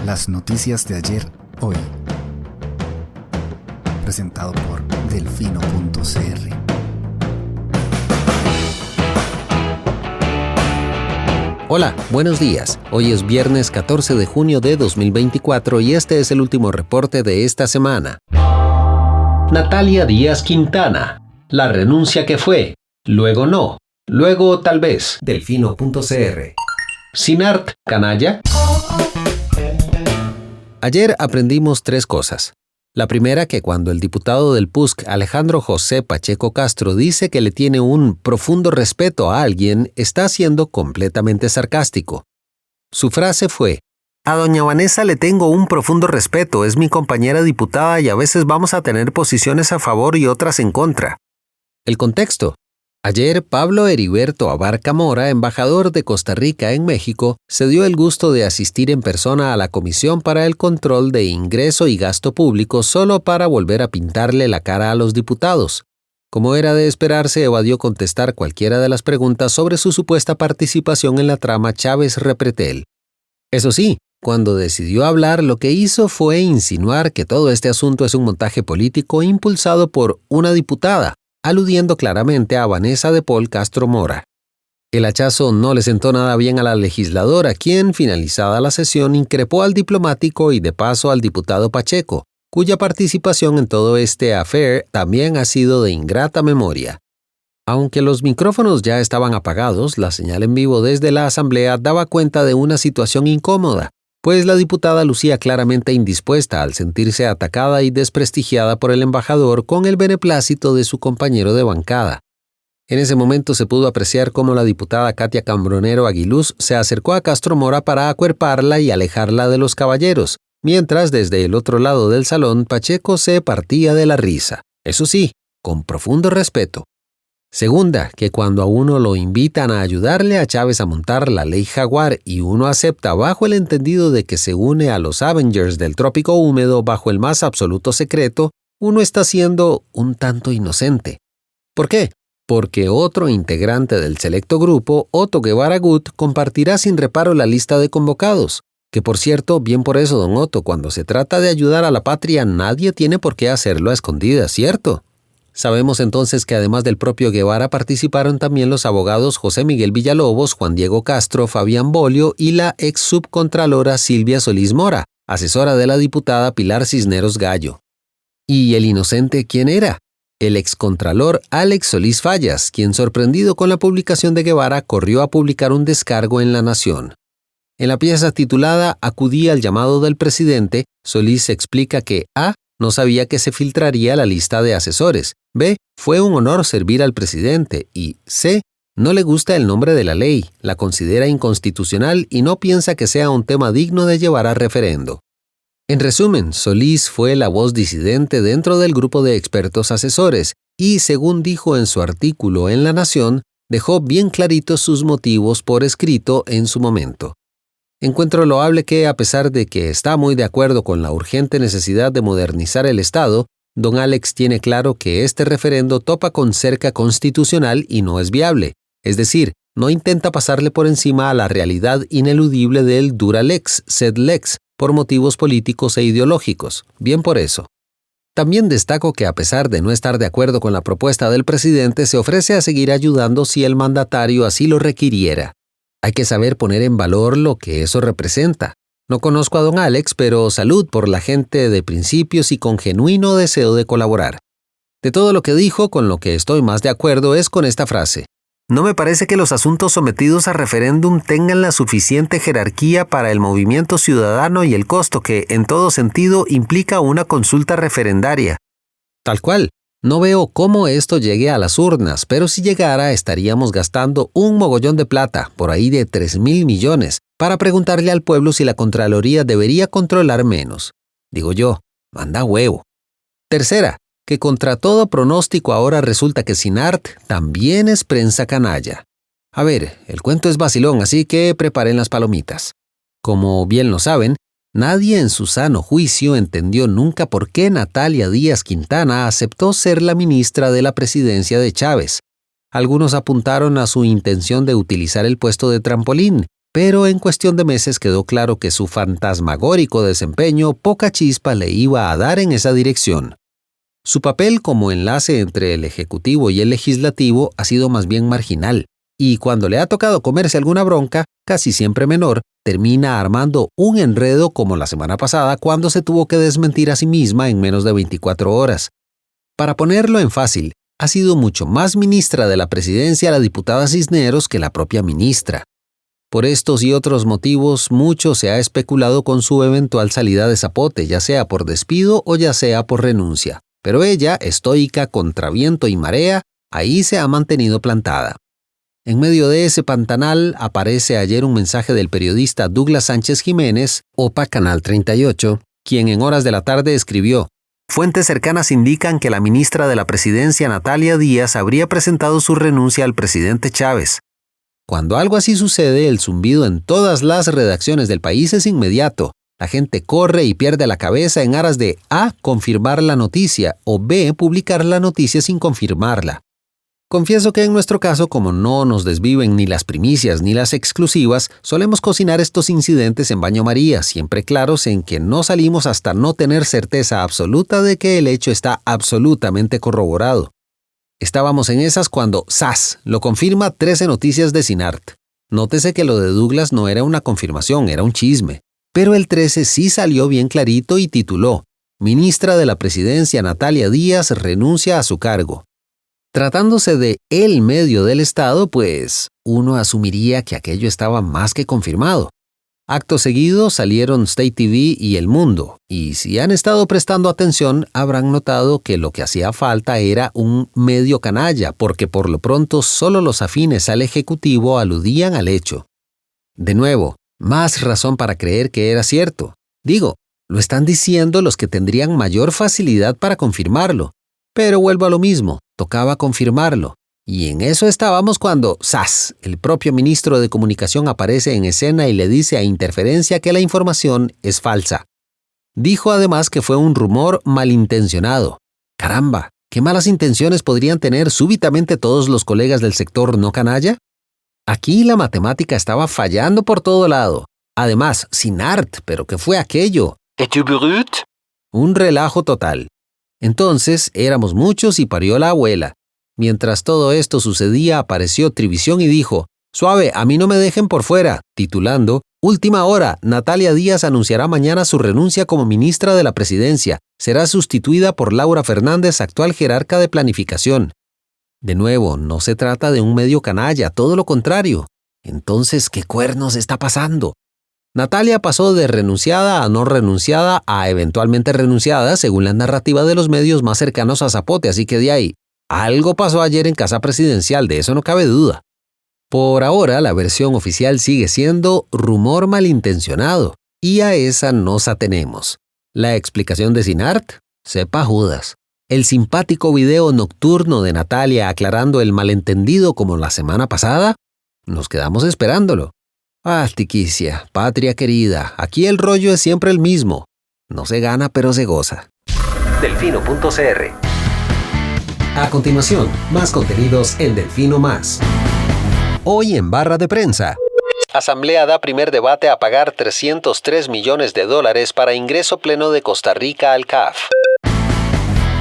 Las noticias de ayer, hoy. Presentado por delfino.cr. Hola, buenos días. Hoy es viernes 14 de junio de 2024 y este es el último reporte de esta semana. Natalia Díaz Quintana. La renuncia que fue. Luego no. Luego tal vez. Delfino.cr. Sinart, canalla. Ayer aprendimos 3 cosas. La primera, que cuando el diputado del PUSC, Alejandro José Pacheco Castro, dice que le tiene un profundo respeto a alguien, está siendo completamente sarcástico. Su frase fue: "A doña Vanessa le tengo un profundo respeto, es mi compañera diputada y a veces vamos a tener posiciones a favor y otras en contra". El contexto. Ayer, Pablo Heriberto Abarca Mora, embajador de Costa Rica en México, se dio el gusto de asistir en persona a la Comisión para el Control de Ingreso y Gasto Público solo para volver a pintarle la cara a los diputados. Como era de esperarse, evadió contestar cualquiera de las preguntas sobre su supuesta participación en la trama Chávez-Repretel. Eso sí, cuando decidió hablar, lo que hizo fue insinuar que todo este asunto es un montaje político impulsado por una diputada, aludiendo claramente a Vanessa de Paul Castro Mora. El hachazo no le sentó nada bien a la legisladora, quien, finalizada la sesión, increpó al diplomático y de paso al diputado Pacheco, cuya participación en todo este affair también ha sido de ingrata memoria. Aunque los micrófonos ya estaban apagados, la señal en vivo desde la asamblea daba cuenta de una situación incómoda, pues la diputada lucía claramente indispuesta al sentirse atacada y desprestigiada por el embajador con el beneplácito de su compañero de bancada. En ese momento se pudo apreciar cómo la diputada Katia Cambronero Aguiluz se acercó a Castro Mora para acuerparla y alejarla de los caballeros, mientras desde el otro lado del salón Pacheco se partía de la risa. Eso sí, con profundo respeto. Segunda, que cuando a uno lo invitan a ayudarle a Chávez a montar la ley Jaguar y uno acepta bajo el entendido de que se une a los Avengers del trópico húmedo bajo el más absoluto secreto, uno está siendo un tanto inocente. ¿Por qué? Porque otro integrante del selecto grupo, Otto Guevara Gut, compartirá sin reparo la lista de convocados. Que por cierto, bien por eso, don Otto, cuando se trata de ayudar a la patria, nadie tiene por qué hacerlo a escondidas, ¿cierto? Sabemos entonces que además del propio Guevara participaron también los abogados José Miguel Villalobos, Juan Diego Castro, Fabián Bolio y la ex subcontralora Silvia Solís Mora, asesora de la diputada Pilar Cisneros Gallo. ¿Y el inocente quién era? El excontralor Alex Solís Fallas, quien sorprendido con la publicación de Guevara corrió a publicar un descargo en La Nación. En la pieza titulada "Acudí al llamado del presidente", Solís explica que A. no sabía que se filtraría la lista de asesores, B. fue un honor servir al presidente y C. no le gusta el nombre de la ley, la considera inconstitucional y no piensa que sea un tema digno de llevar a referendo. En resumen, Solís fue la voz disidente dentro del grupo de expertos asesores y, según dijo en su artículo en La Nación, dejó bien claritos sus motivos por escrito en su momento. Encuentro loable que, a pesar de que está muy de acuerdo con la urgente necesidad de modernizar el Estado, don Alex tiene claro que este referendo topa con cerca constitucional y no es viable. Es decir, no intenta pasarle por encima a la realidad ineludible del dura lex, sed lex, por motivos políticos e ideológicos. Bien por eso. También destaco que a pesar de no estar de acuerdo con la propuesta del presidente, se ofrece a seguir ayudando si el mandatario así lo requiriera. Hay que saber poner en valor lo que eso representa. No conozco a don Alex, pero salud por la gente de principios y con genuino deseo de colaborar. De todo lo que dijo, con lo que estoy más de acuerdo es con esta frase. No me parece que los asuntos sometidos a referéndum tengan la suficiente jerarquía para el movimiento ciudadano y el costo que, en todo sentido, implica una consulta referendaria. Tal cual. No veo cómo esto llegue a las urnas, pero si llegara estaríamos gastando un mogollón de plata, por ahí de 3.000 millones, para preguntarle al pueblo si la Contraloría debería controlar menos. Digo yo, manda huevo. Tercera, que contra todo pronóstico ahora resulta que Sinart también es prensa canalla. A ver, el cuento es vacilón, así que preparen las palomitas. Como bien lo saben, nadie en su sano juicio entendió nunca por qué Natalia Díaz Quintana aceptó ser la ministra de la presidencia de Chávez. Algunos apuntaron a su intención de utilizar el puesto de trampolín, pero en cuestión de meses quedó claro que su fantasmagórico desempeño poca chispa le iba a dar en esa dirección. Su papel como enlace entre el Ejecutivo y el Legislativo ha sido más bien marginal, y cuando le ha tocado comerse alguna bronca, casi siempre menor, termina armando un enredo como la semana pasada cuando se tuvo que desmentir a sí misma en menos de 24 horas. Para ponerlo en fácil, ha sido mucho más ministra de la presidencia la diputada Cisneros que la propia ministra. Por estos y otros motivos, mucho se ha especulado con su eventual salida de Zapote, ya sea por despido o ya sea por renuncia. Pero ella, estoica contra viento y marea, ahí se ha mantenido plantada. En medio de ese pantanal aparece ayer un mensaje del periodista Douglas Sánchez Jiménez, OPA Canal 38, quien en horas de la tarde escribió: fuentes cercanas indican que la ministra de la Presidencia, Natalia Díaz, habría presentado su renuncia al presidente Chávez. Cuando algo así sucede, el zumbido en todas las redacciones del país es inmediato. La gente corre y pierde la cabeza en aras de A, confirmar la noticia, o B, publicar la noticia sin confirmarla. Confieso que en nuestro caso, como no nos desviven ni las primicias ni las exclusivas, solemos cocinar estos incidentes en baño María, siempre claros en que no salimos hasta no tener certeza absoluta de que el hecho está absolutamente corroborado. Estábamos en esas cuando, ¡zas!, lo confirma 13 Noticias de Cinart. Nótese que lo de Douglas no era una confirmación, era un chisme. Pero el 13 sí salió bien clarito y tituló: Ministra de la Presidencia Natalia Díaz renuncia a su cargo. Tratándose de el medio del Estado, pues uno asumiría que aquello estaba más que confirmado. Acto seguido salieron State TV y El Mundo, y si han estado prestando atención habrán notado que lo que hacía falta era un medio canalla, porque por lo pronto solo los afines al Ejecutivo aludían al hecho. De nuevo, más razón para creer que era cierto. Digo, lo están diciendo los que tendrían mayor facilidad para confirmarlo. Pero vuelvo a lo mismo, tocaba confirmarlo. Y en eso estábamos cuando, ¡zas!, el propio ministro de Comunicación aparece en escena y le dice a Interferencia que la información es falsa. Dijo además que fue un rumor malintencionado. ¡Caramba! ¿Qué malas intenciones podrían tener súbitamente todos los colegas del sector no canalla? Aquí la matemática estaba fallando por todo lado. Además, Cinart, ¿pero qué fue aquello? ¿Es-tu brut? Un relajo total. Entonces, éramos muchos y parió la abuela. Mientras todo esto sucedía, apareció Trivisión y dijo: «Suave, a mí no me dejen por fuera», titulando: «Última hora, Natalia Díaz anunciará mañana su renuncia como ministra de la Presidencia. Será sustituida por Laura Fernández, actual jerarca de planificación». De nuevo, no se trata de un medio canalla, todo lo contrario. Entonces, ¿qué cuernos está pasando? Natalia pasó de renunciada a no renunciada a eventualmente renunciada, según la narrativa de los medios más cercanos a Zapote, así que de ahí, algo pasó ayer en Casa Presidencial, de eso no cabe duda. Por ahora, la versión oficial sigue siendo rumor malintencionado, y a esa nos atenemos. La explicación de Cinart, sepa Judas. El simpático video nocturno de Natalia aclarando el malentendido como la semana pasada, nos quedamos esperándolo. Ah, tiquicia, patria querida, aquí el rollo es siempre el mismo. No se gana, pero se goza. Delfino.cr. A continuación, más contenidos en Delfino Más. Hoy en Barra de Prensa. Asamblea da primer debate a pagar $303 millones para ingreso pleno de Costa Rica al CAF.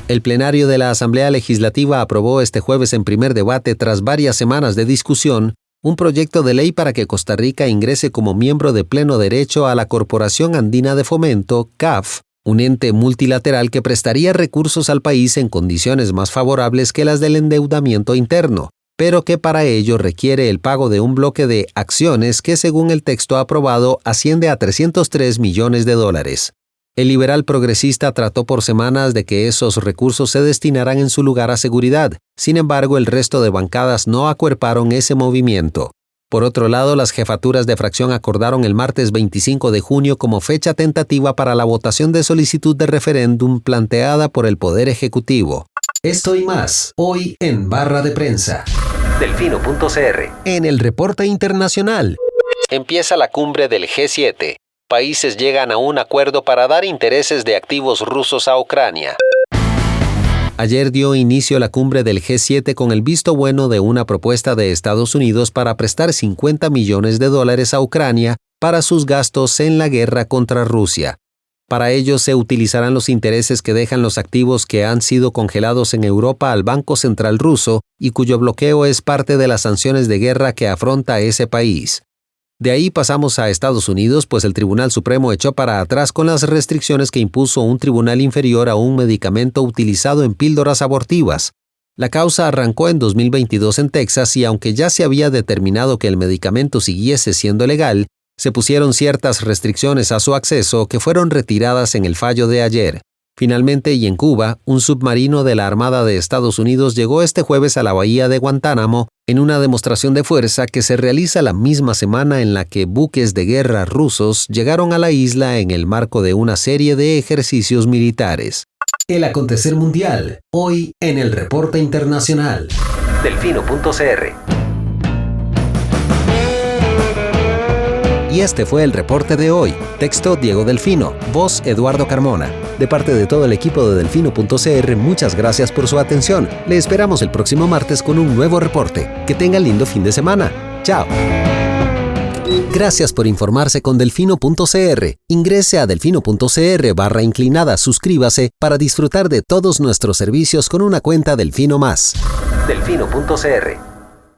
El plenario de la Asamblea Legislativa aprobó este jueves en primer debate, tras varias semanas de discusión, un proyecto de ley para que Costa Rica ingrese como miembro de pleno derecho a la Corporación Andina de Fomento, CAF, un ente multilateral que prestaría recursos al país en condiciones más favorables que las del endeudamiento interno, pero que para ello requiere el pago de un bloque de acciones que, según el texto aprobado, asciende a $303 millones. El liberal progresista trató por semanas de que esos recursos se destinaran en su lugar a seguridad. Sin embargo, el resto de bancadas no acuerparon ese movimiento. Por otro lado, las jefaturas de fracción acordaron el martes 25 de junio como fecha tentativa para la votación de solicitud de referéndum planteada por el Poder Ejecutivo. Esto y más, hoy en Barra de Prensa. Delfino.cr. En el reporte internacional. Empieza la cumbre del G7. Países llegan a un acuerdo para dar intereses de activos rusos a Ucrania. Ayer dio inicio la cumbre del G7 con el visto bueno de una propuesta de Estados Unidos para prestar $50 millones a Ucrania para sus gastos en la guerra contra Rusia. Para ello se utilizarán los intereses que dejan los activos que han sido congelados en Europa al Banco Central ruso y cuyo bloqueo es parte de las sanciones de guerra que afronta ese país. De ahí pasamos a Estados Unidos, pues el Tribunal Supremo echó para atrás con las restricciones que impuso un tribunal inferior a un medicamento utilizado en píldoras abortivas. La causa arrancó en 2022 en Texas y aunque ya se había determinado que el medicamento siguiese siendo legal, se pusieron ciertas restricciones a su acceso que fueron retiradas en el fallo de ayer. Finalmente, y en Cuba, un submarino de la Armada de Estados Unidos llegó este jueves a la bahía de Guantánamo en una demostración de fuerza que se realiza la misma semana en la que buques de guerra rusos llegaron a la isla en el marco de una serie de ejercicios militares. El acontecer mundial, hoy en el Reporte Internacional. Delfino.cr. Y este fue el reporte de hoy. Texto Diego Delfino, voz Eduardo Carmona. De parte de todo el equipo de Delfino.cr, muchas gracias por su atención. Le esperamos el próximo martes con un nuevo reporte. Que tenga lindo fin de semana. Chao. Gracias por informarse con Delfino.cr. Ingrese a Delfino.cr/inclinada, suscríbase para disfrutar de todos nuestros servicios con una cuenta Delfino Más. Delfino.cr.